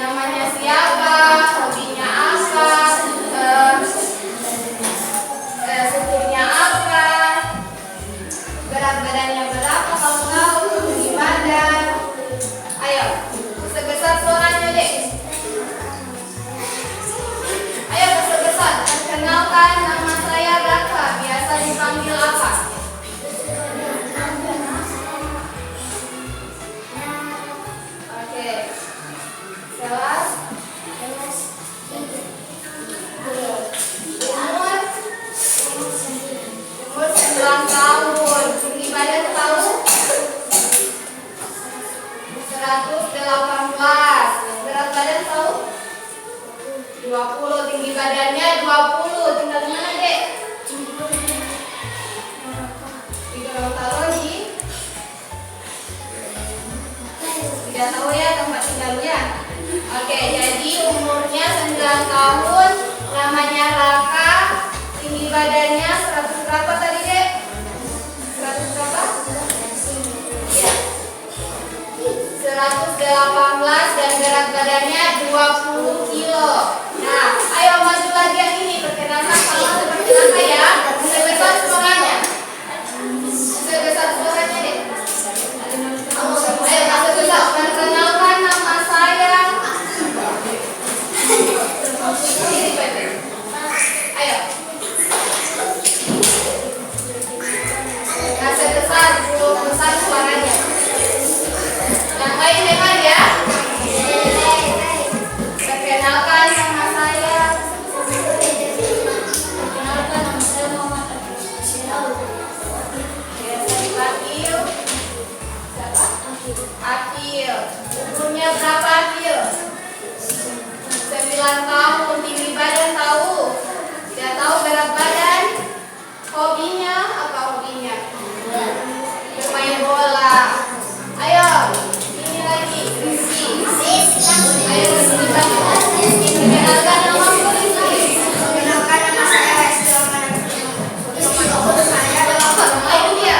Namanya siapa? Hobinya apa? Sukunya apa? Berat badannya berapa? Kalau tahu, tinggi badan. Ayo, besar-besar suaranya dek. Ayo besar-besar. Perkenalkan, nama saya Raka. Biasa dipanggil apa? Oke. Jelas? Umur 9 tahun. Tinggi badan tahu? 118. Berat badan tahu? 20. Tinggi badannya 20. Tinggal di mana dek? Di Gorontalo. Tidak tahu ya tempat tinggalnya. Oke, jadi umurnya 9 tahun, namanya Raka, tinggi badannya 100 berapa tadi dek? 100 berapa? Ya. 118 dan berat badannya 20 kilo. Nah, ayo maju lagi yang ini. Perkenalkan sama seperti apa ya? Sebesar suaranya. Sebesar suaranya deh. Ayo kasih besar. Perkenalkan nama saya. Ayo. Kasih besar, besar suaranya. Yang lain dengar ya. Perkenalkan nama saya. Perkenalkan nama saya Muhammad biasa dipanggil siapa? Akil. Umurnya berapa Akil? 9 tahun. Tinggi badan tahu? Tidak tahu. Berat badan? Hobinya apa hobinya? Bermain bola. Ayo. Ini lagi. Ayo perkenalkan nama Rizky. Perkenalkan nama saya Rizky. Ayo dia.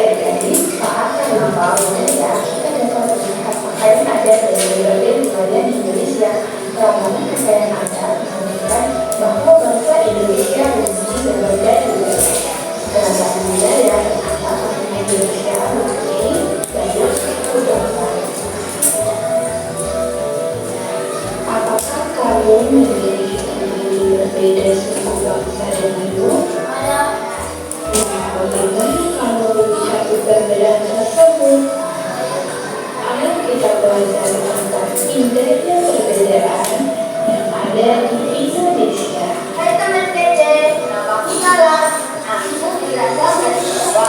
Jadi saat ulang tahunnya ya kita dapat melihat pakaian adat dari berbagai wilayah di Indonesia. Rombongan pakaian adat menunjukkan bahwa bangsa Indonesia memiliki berbagai budaya. Keragaman budaya ternyata bangsa Indonesia memiliki banyak suku bangsa. Apakah kalian memiliki teman berbeda suku bangsa denganmu? Bagaimana kalau melihat perbedaan tersebut? Ayo kita belajar tentang indahnya perbedaan yang ada di Indonesia. Hai teman Dede, namaku Salah. Aku berasal dari Jawa.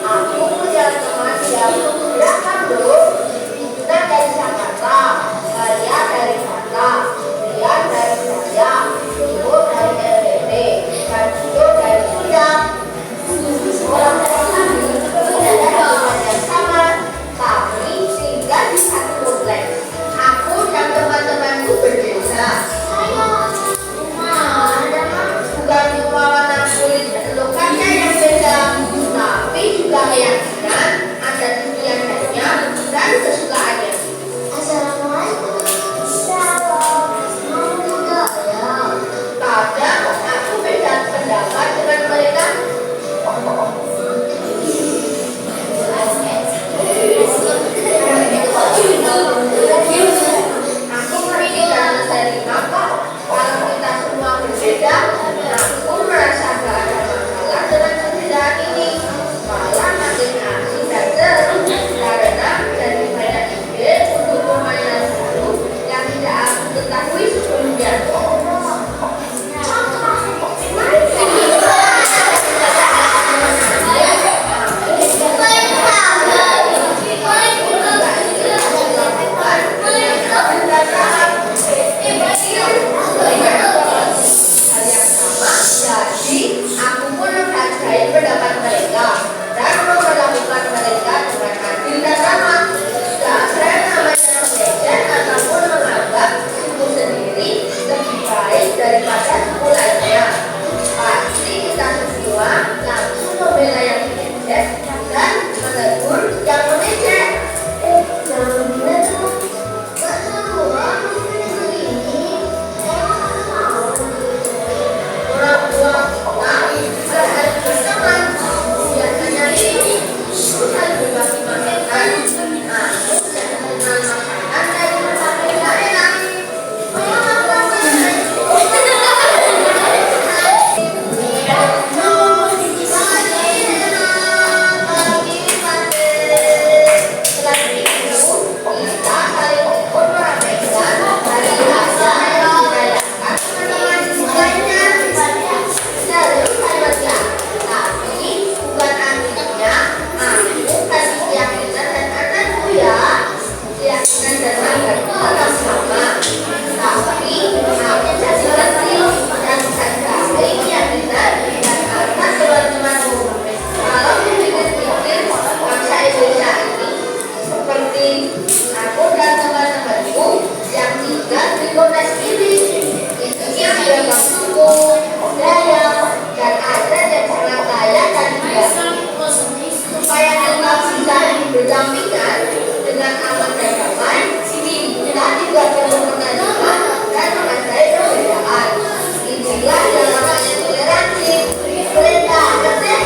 Aku punya teman yang belakang dulu. Kita dari Jakarta, saya dari Batam, Rian dari Jaya, Ibu dari NTT, dan Ibu dari Sunda. Orang-orang kami tidak ada rumah yang sama, tapi tinggal di satu kompleks. Aku dan teman-temanku berbeda. Bukan cuma warna kulit dan lokasinya yang beda, tapi juga keyakinan, adat istiadatnya, dan kesukaannya. Assalamualaikum. Kadang aku beda pendapat dengan mereka. Aku berpikir dari apa? Kalau kita semua berbeda, aku merasa gak ada masalah dengan perbedaan ini. Malah makin asik dan seru karena dari banyak ide untuk permainan baru yang tidak aku ketahui sebelumnya. Jadi, aku pun menghargai pendapat mereka dan memperlakukan mereka dengan adil dan ramah. Tak ada namanya mengejek ataupun menganggap suku sendiri lebih baik daripada suku lainnya. Pasti kita semua langsung membela yang mengejek dan menegur yang mengejek. Orang tua kita harus berteman, biasanya ini harus berbagi makanan. Aku jangan kenal makanan dari berbagai daerah. Setelah itu, kita saling ikut meramaikan hari raya yang dirayakan teman-teman lainnya. Seru kan ya? Tapi bukan artinya aku kasih keyakinan dan anakku ya. Keyakinan dan anakku tetap sama. Tapi aku jadi kecil dan sadari keyakinan dan anak teman-temanku. Kalau dipikir-pikir bangsa Indonesia ini seperti aku dan teman-temanku yang tinggal di kompleks ini. Isinya beragam suku, budaya, dan adat yang sangat kaya dan biasa. Supaya kita bisa berdampingan dengan aman dan damai, kita juga perlu menerima dan menghargai perbedaan. Inilah yang namanya toleransi. Perintah aktif.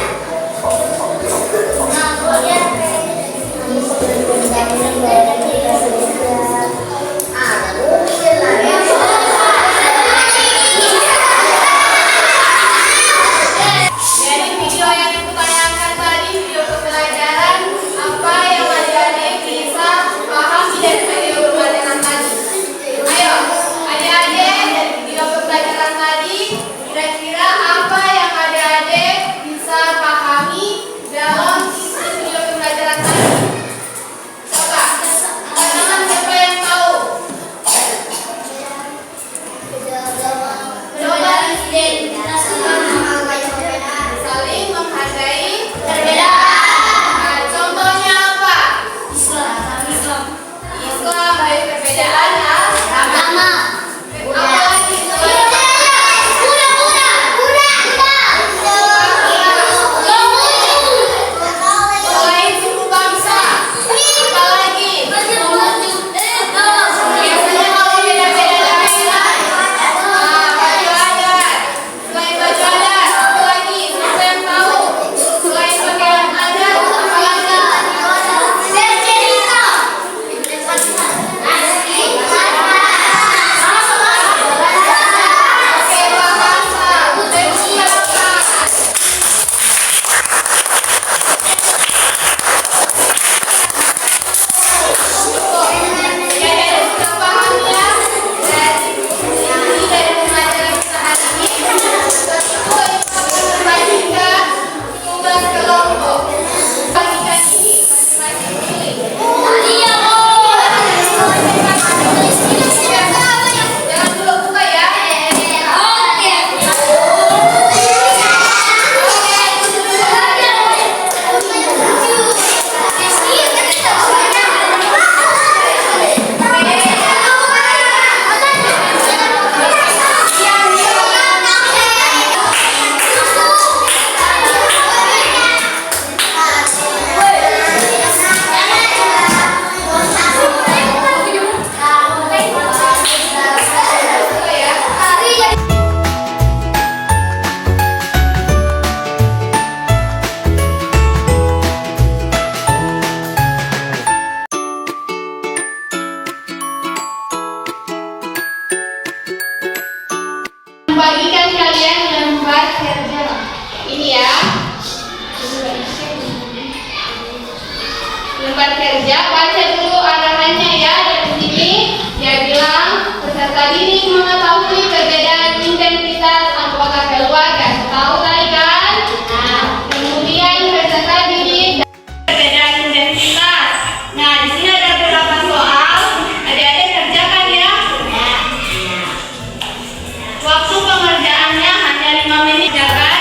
Dari video yang kita tayangkan tadi, video pembelajaran apa yang ada tempat kerja, baca dulu arahannya ya. Dari sini dia bilang peserta didik mengetahui perbedaan identitas anggota keluarga. Tahu tadi kan? Nah, kemudian peserta didik perbedaan identitas. Nah, di sini ada beberapa soal. Adik-adik kerjakan ya. Waktu pengerjaannya hanya 5 menit ya kan?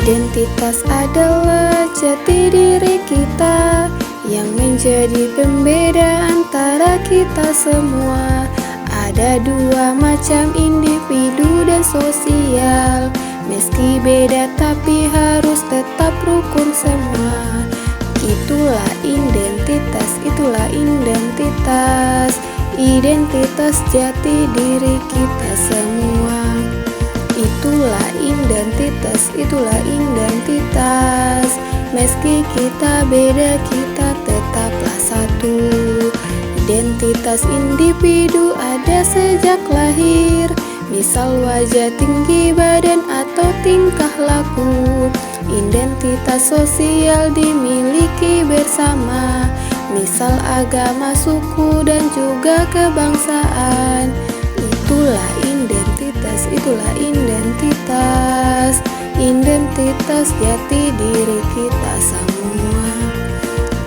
Identitas adalah jati diri kita yang menjadi pembeda antara kita semua. Ada dua macam individu dan sosial, Meski beda tapi harus tetap rukun semua. Itulah identitas, itulah identitas, identitas jati diri kita semua. Itulah identitas, itulah identitas. Meski kita beda, kita tetaplah satu. Identitas individu ada sejak lahir, misal wajah, tinggi badan, atau tingkah laku. Identitas sosial dimiliki bersama, misal agama, suku, dan juga kebangsaan. Itulah identitas, itulah identitas, identitas jati diri kita semua.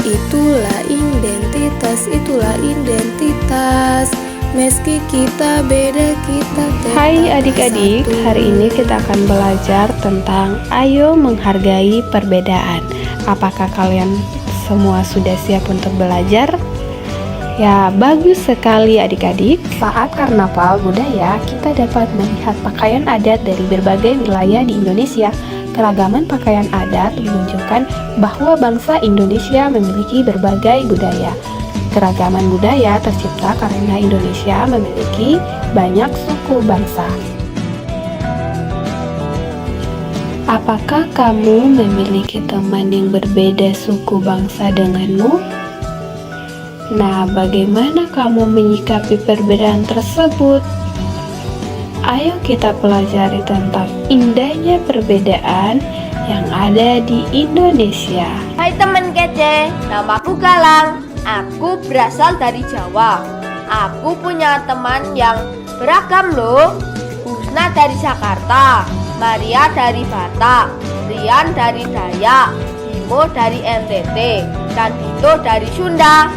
Itulah identitas, itulah identitas. Meski kita beda, kita tetap Hai adik-adik, satu. hari ini kita akan belajar tentang ayo menghargai perbedaan. Apakah kalian semua sudah siap untuk belajar? Ya, bagus sekali adik-adik. Saat Karnaval Budaya, kita dapat melihat pakaian adat dari berbagai wilayah di Indonesia. Keragaman pakaian adat menunjukkan bahwa bangsa Indonesia memiliki berbagai budaya. Keragaman budaya tercipta karena Indonesia memiliki banyak suku bangsa. Apakah kamu memiliki teman yang berbeda suku bangsa denganmu? Nah, bagaimana kamu menyikapi perbedaan tersebut? Ayo kita pelajari tentang indahnya perbedaan yang ada di Indonesia. Hai teman kece, namaku Galang. Aku berasal dari Jawa. Aku punya teman yang beragam loh. Husna dari Jakarta, Maria dari Batak, Rian dari Dayak, Bimo dari NTT, dan Dito dari Sunda.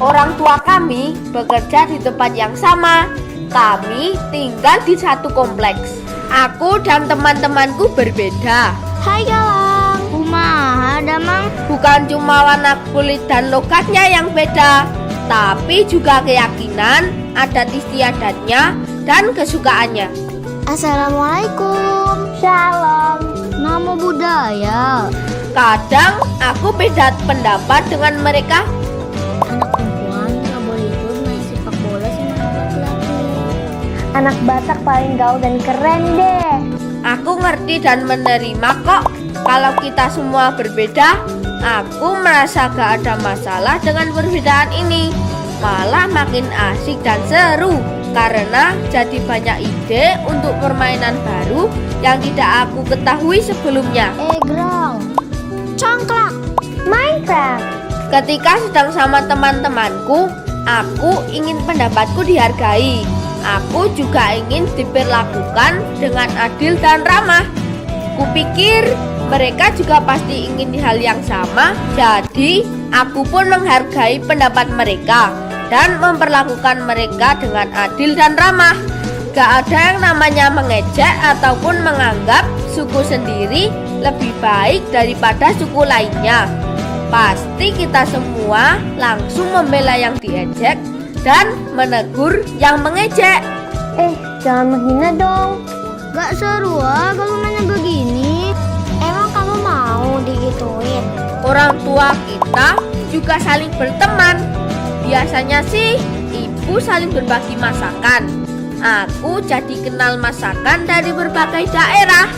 Orang tua kami bekerja di tempat yang sama. Kami tinggal di satu kompleks. Aku dan teman-temanku berbeda. Hai Galang, kumaha damang? Bukan cuma warna kulit dan logatnya yang beda, tapi juga keyakinan, adat istiadatnya, dan kesukaannya. Assalamualaikum. Shalom. Nama budaya. Kadang aku beda pendapat dengan mereka. Anak perempuan nggak boleh ikut main sepak bola sama anak laki-laki. Anak Batak paling gaul dan keren deh. Aku ngerti dan menerima kok. Kalau kita semua berbeda, aku merasa gak ada masalah dengan perbedaan ini. Malah makin asik dan seru, karena jadi banyak ide untuk permainan baru yang tidak aku ketahui sebelumnya. Egrang, congklak, Minecraft. Ketika sedang sama teman-temanku, aku ingin pendapatku dihargai. Aku juga ingin diperlakukan dengan adil dan ramah. Kupikir mereka juga pasti ingin hal yang sama, jadi aku pun menghargai pendapat mereka dan memperlakukan mereka dengan adil dan ramah. Gak ada yang namanya mengejek ataupun menganggap suku sendiri lebih baik daripada suku lainnya. Pasti kita semua langsung membela yang diejek dan menegur yang mengejek. Jangan menghina dong. gak seru kalau mainnya begini. Emang kamu mau digituin? Orang tua kita juga saling berteman. Biasanya sih ibu saling berbagi masakan. Aku jadi kenal masakan dari berbagai daerah.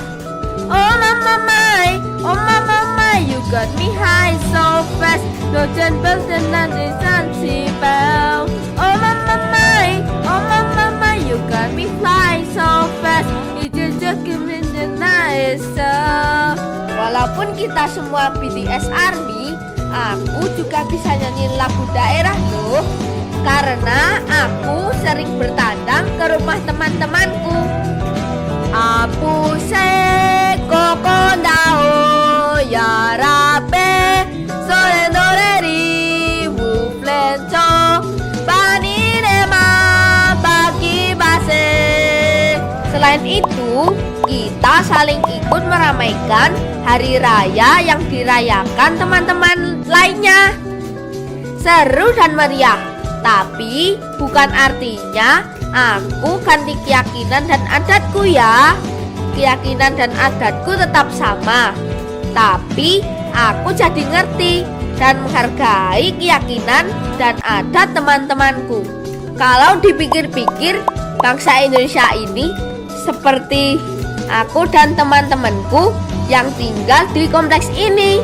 Oh mama my, you got me high so fast. No bells and nanti Zanzibar. Oh mama my, you got me fly so fast. You just give me the nice. Walaupun kita semua BTS Army, aku juga bisa nyanyi lagu daerah loh. Karena aku sering bertandang ke rumah teman-temanku. Apu se kokondao ya rabe sore doreri wuflenco paninema bagi base. Selain itu, kita saling ikut meramaikan hari raya yang dirayakan teman-teman lainnya. Seru dan meriah, tapi bukan artinya aku ganti keyakinan dan adatku ya. keyakinan dan adatku tetap sama. Tapi aku jadi ngerti dan menghargai keyakinan dan adat teman-temanku. Kalau dipikir-pikir, bangsa Indonesia ini seperti aku dan teman-temanku yang tinggal di kompleks ini.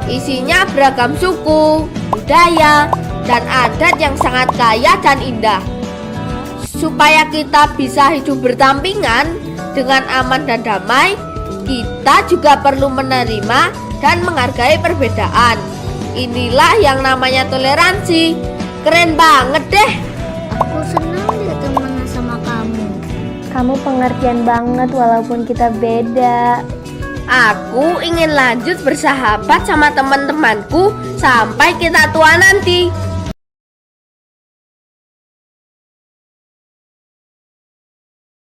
Isinya beragam suku, budaya, dan adat yang sangat kaya dan indah. Supaya kita bisa hidup berdampingan dengan aman dan damai, kita juga perlu menerima dan menghargai perbedaan. Inilah yang namanya toleransi. Keren banget deh. Aku senang deh temenan sama kamu. Kamu pengertian banget walaupun kita beda. Aku ingin lanjut bersahabat sama teman-temanku sampai kita tua nanti.